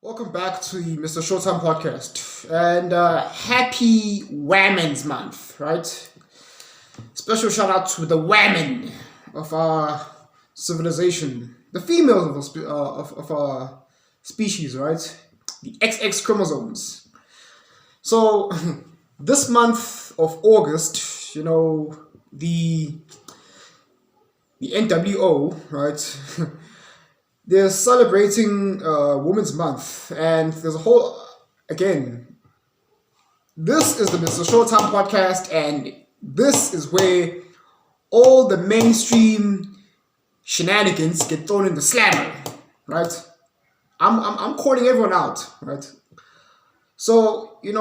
Welcome back to the Mr. Showtime podcast, and happy WAHMEN's month, right? Special shout out to the WAHMEN of our civilization, the females of our species, right? The XX chromosomes. So, this month of August, the NWO, right? They're celebrating Women's Month, and there's a whole, again, this is the Mr. Showtime podcast, and this is where all the mainstream shenanigans get thrown in the slammer, right? I'm calling everyone out, right? So, you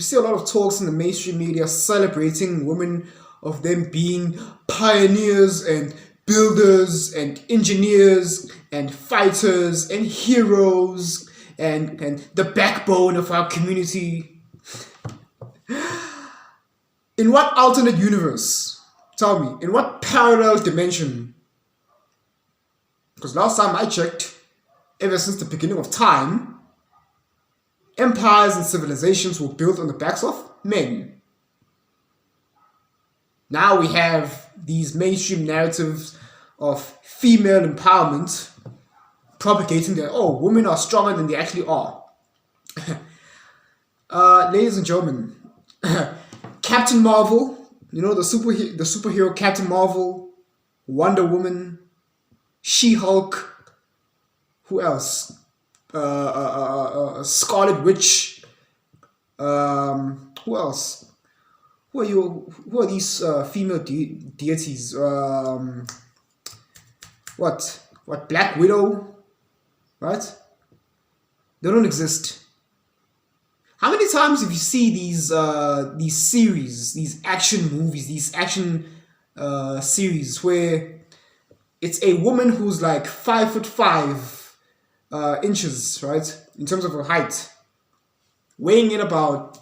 see a lot of talks in the mainstream media celebrating women, of them being pioneers and builders and engineers and fighters and heroes and the backbone of our community. In what alternate universe? Tell me, in what parallel dimension? Because last time I checked, ever since the beginning of time, empires and civilizations were built on the backs of men. Now we have these mainstream narratives of female empowerment propagating that, women are stronger than they actually are. Ladies and gentlemen, Captain Marvel, the superhero Captain Marvel, Wonderwoman, She-Hulk, who else? Scarlett Witch, who else? Who are these female deities? What? Black Widow, right? They don't exist. How many times have you seen these series, these action movies, these action series where it's a woman who's like 5'5" inches, right, in terms of her height, weighing in about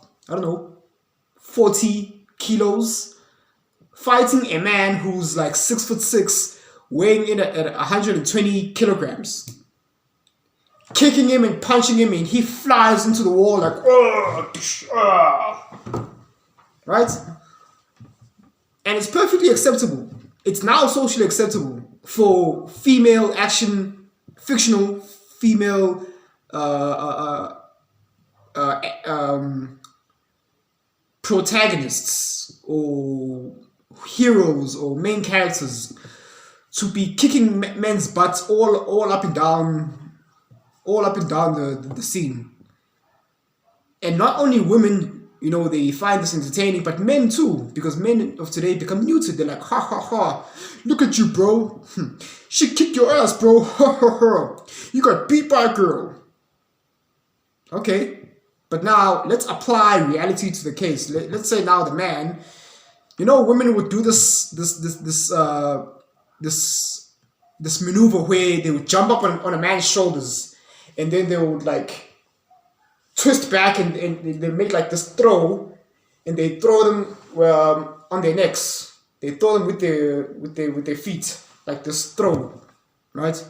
40 kilos, fighting a man who's like 6'6", weighing in at 120 kilograms, kicking him and punching him, and he flies into the wall like, right? And it's perfectly acceptable. It's now socially acceptable for female action, fictional female protagonists or heroes or main characters to be kicking men's butts all up and down the scene. And not only women, they find this entertaining, but men too, because men of today become neutered. They're like, ha ha ha, look at you, bro. She kicked your ass, bro. Ha ha ha. You got beat by a girl. Okay. But now let's apply reality to the case. Let's say now the man, women would do this maneuver where they would jump up on a man's shoulders, and then they would like twist back and they make like this throw, and they throw them on their necks. They throw them with their feet like this throw, right?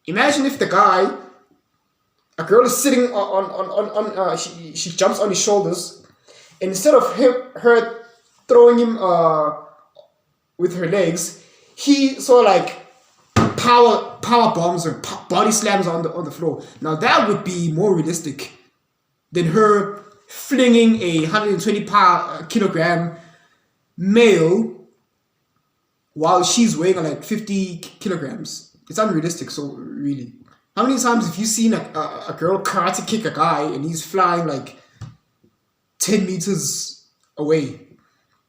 Imagine if a girl is sitting on she jumps on his shoulders, and instead of her throwing him with her legs, he sort of like power bombs or body slams on the floor. Now that would be more realistic than her flinging a 120 kilogram male while she's weighing like 50 kilograms. It's unrealistic. So really, how many times have you seen a girl karate kick a guy and he's flying like 10 meters away?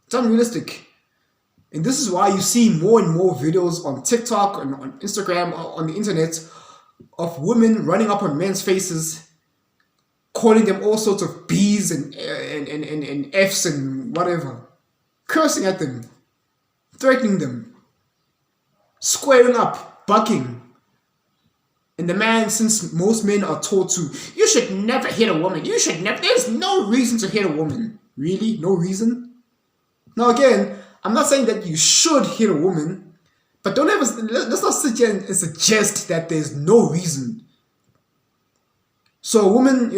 It's unrealistic. And this is why you see more and more videos on TikTok and on Instagram, on the internet, of women running up on men's faces, calling them all sorts of B's and F's and whatever, cursing at them, threatening them, squaring up, bucking. And the man, since most men are taught to, you should never hit a woman. There's no reason to hit a woman. Really? No reason? Now again, I'm not saying that you should hit a woman, but let's not sit here and suggest that there's no reason. So a woman,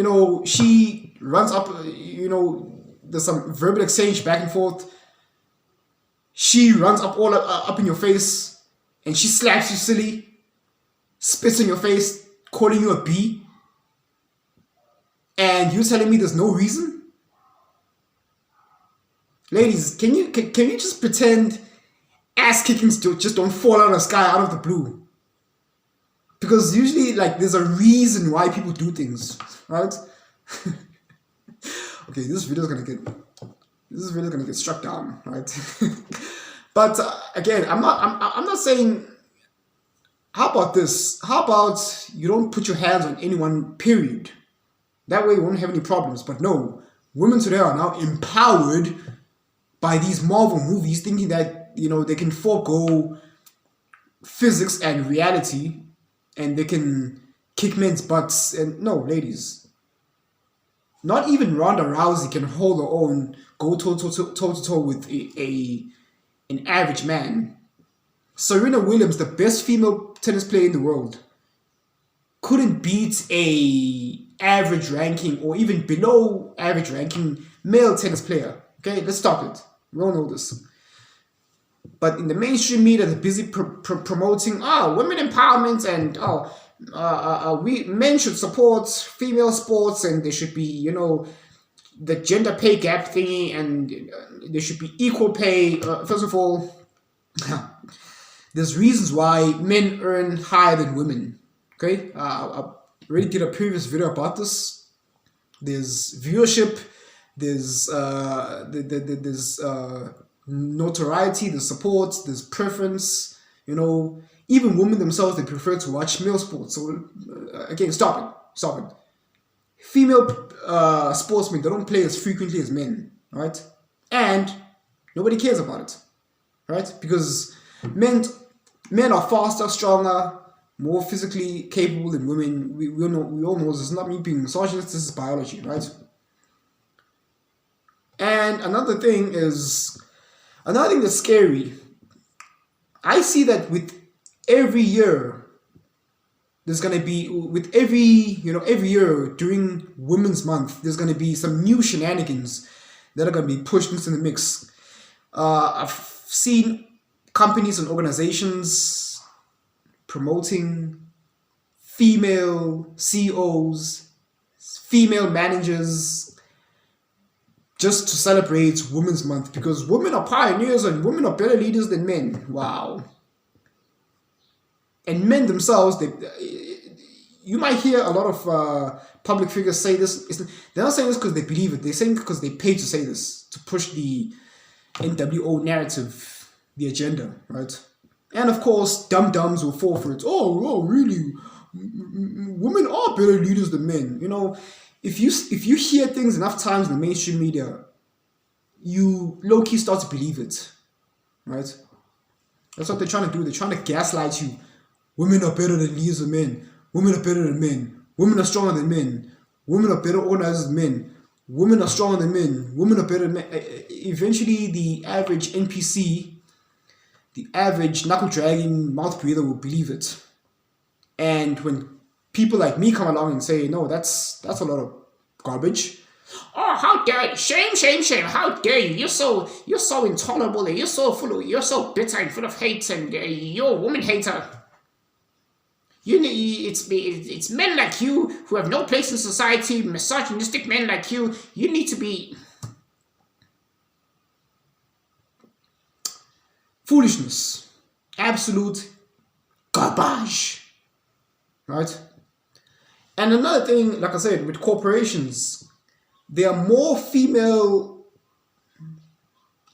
she runs up, there's some verbal exchange back and forth. She runs up all up in your face, and she slaps you silly, spits in your face, calling you a B, and you telling me there's no reason? Ladies, can you just pretend ass kickings just don't fall out of the sky out of the blue? Because usually, like, there's a reason why people do things, right? Okay, this video's gonna get struck down, right? But again, I'm not saying. How about this? How about you don't put your hands on anyone? Period. That way, you won't have any problems. But no, women today are now empowered by these Marvel movies, thinking that they can forego physics and reality, and they can kick men's butts. And no, ladies, not even Ronda Rousey can hold her own, go toe to toe with an average man. Serena Williams, the best female tennis player in the world, couldn't beat a average ranking or even below average ranking male tennis player. Okay, let's stop it. We all know this. But in the mainstream media, they're busy promoting women empowerment and men should support female sports, and there should be the gender pay gap thingy, and there should be equal pay. First of all, there's reasons why men earn higher than women. Okay, I already did a previous video about this. There's viewership, there's notoriety, there's support, there's preference. Even women themselves, they prefer to watch male sports. So again, stop it. Female sportsmen, they don't play as frequently as men, right? And nobody cares about it, right? Because men are faster, stronger, more physically capable than women. We all know this is not me being misogynist. This is biology, right? And another thing that's scary. I see that with every year, there's gonna be every year during Women's Month, there's gonna be some new shenanigans that are gonna be pushed into the mix. I've seen companies and organizations promoting female CEOs, female managers, just to celebrate Women's Month, because women are pioneers and women are better leaders than men. Wow. And men themselves, you might hear a lot of public figures say this. They're not saying this because they believe it. They're saying it because they pay to say this, to push the NWO narrative, the agenda, right? And of course, dum-dums will fall for it. Oh, really? Women are better leaders than men. If you hear things enough times in the mainstream media, you low-key start to believe it, right? That's what they're trying to do. They're trying to gaslight you. Women are better than leaders than men. Women are better than men. Women are stronger than men. Women are better organizers than men. Women are stronger than men. Women are better than men. Eventually, the average NPC, the average knuckle-dragging mouth breather will believe it. And when people like me come along and say, no, that's a lot of garbage. Oh, how dare you! Shame! How dare you? You're so intolerable, and you're so bitter and full of hate, and you're a woman hater. It's men like you who have no place in society, misogynistic men like you. You need to be foolishness, absolute garbage, right? And another thing, like I said, with corporations, there are more female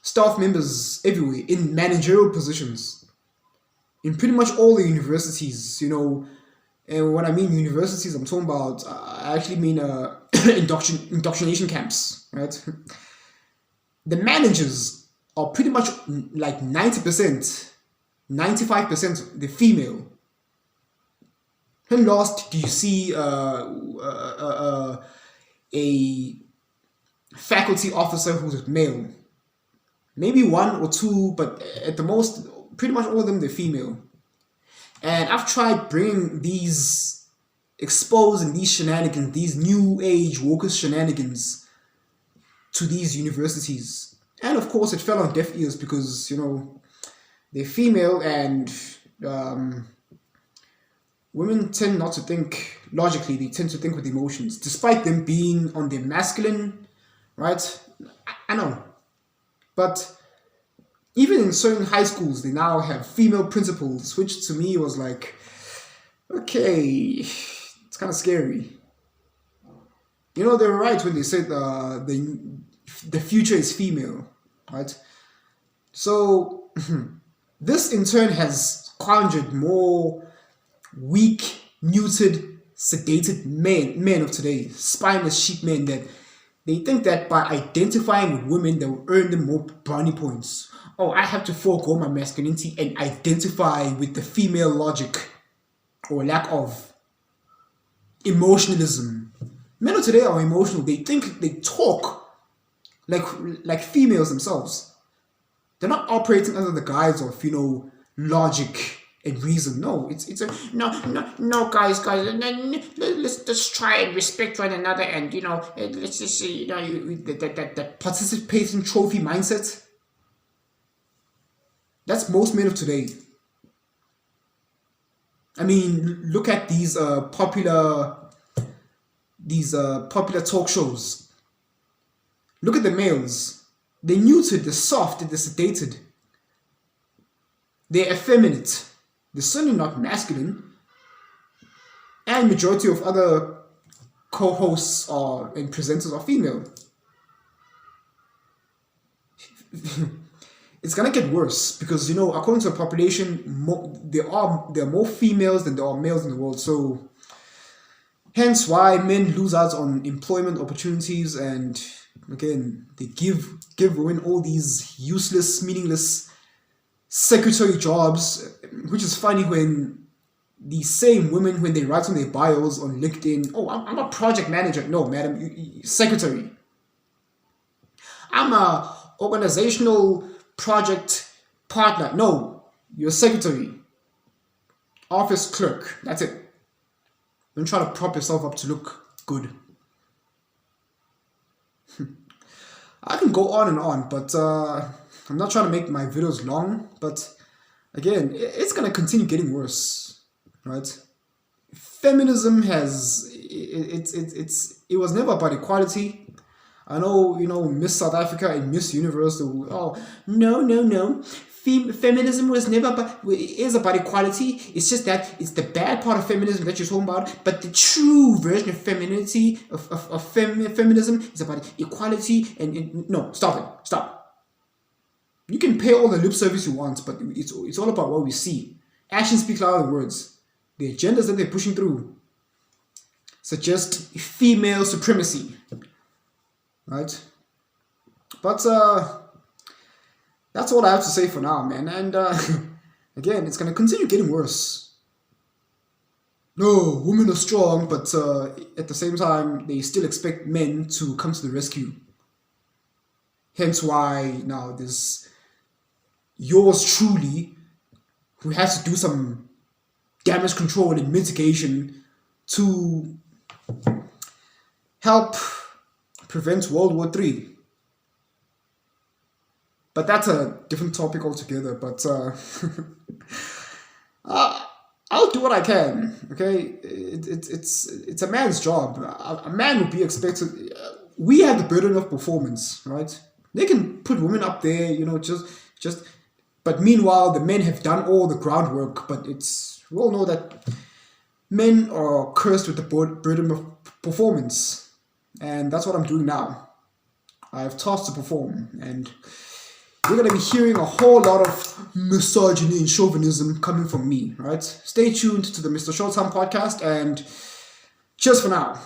staff members everywhere in managerial positions. In pretty much all the universities, and when I mean universities, I'm talking about, I actually mean indoctrination camps, right? The managers are pretty much like 90%, 95% the female. When last do you see a faculty officer who's male? Maybe one or two, but at the most, pretty much all of them, they're female. And I've tried bringing these exposing these shenanigans, these new age woke shenanigans to these universities. And of course, it fell on deaf ears because, they're female and women tend not to think logically, they tend to think with emotions, despite them being on their masculine, right? I know. But even in certain high schools, they now have female principals, which to me was like, okay, it's kind of scary. They're right when they said the future is female, right? So this in turn has conjured more weak, neutered, sedated men of today, spineless sheep men that they think that by identifying with women, they will earn them more brownie points. Oh, I have to forego my masculinity and identify with the female logic or lack of emotionalism. Men of today are emotional. They think, they talk like females themselves. They're not operating under the guise of, logic and reason. No, it's a no, guys, let's try and respect one another, and let's just see, that participation trophy mindset. That's most men of today. I mean, look at these popular talk shows. Look at the males. They're neutered, they're soft, they're sedated. They're effeminate. They're certainly not masculine. And majority of other co-hosts and presenters are female. It's gonna get worse because according to the population, there are more females than there are males in the world. So, hence why men lose out on employment opportunities, and again, they give women all these useless, meaningless secretary jobs, which is funny when the same women, when they write on their bios on LinkedIn, oh, I'm a project manager. No, madam, you secretary. I'm a organizational project partner. No, you're a secretary. Office clerk. That's it. Don't try to prop yourself up to look good. I can go on and on, but I'm not trying to make my videos long. But again, it's gonna continue getting worse, right? Feminism it was never about equality. I know, Miss South Africa and Miss Universe. No. Feminism is about equality. It's just that it's the bad part of feminism that you're talking about. But the true version of femininity, feminism, is about equality. And no, stop. You can pay all the lip service you want, but it's all about what we see. Actions speak louder than words. The agendas that they're pushing through suggest female supremacy. Right? But that's all I have to say for now, man. And again, it's going to continue getting worse. No, women are strong, but at the same time, they still expect men to come to the rescue. Hence why now there's yours truly, who has to do some damage control and mitigation to help prevent World War III. But that's a different topic altogether. But I'll do what I can. Okay, it's a man's job. A man would be expected. We have the burden of performance, right? They can put women up there, just. But meanwhile, the men have done all the groundwork. But we all know that men are cursed with the burden of performance. And that's what I'm doing now. I have tasks to perform, and you're going to be hearing a whole lot of misogyny and chauvinism coming from me, right? Stay tuned to the Mr. Showtime podcast, and cheers for now.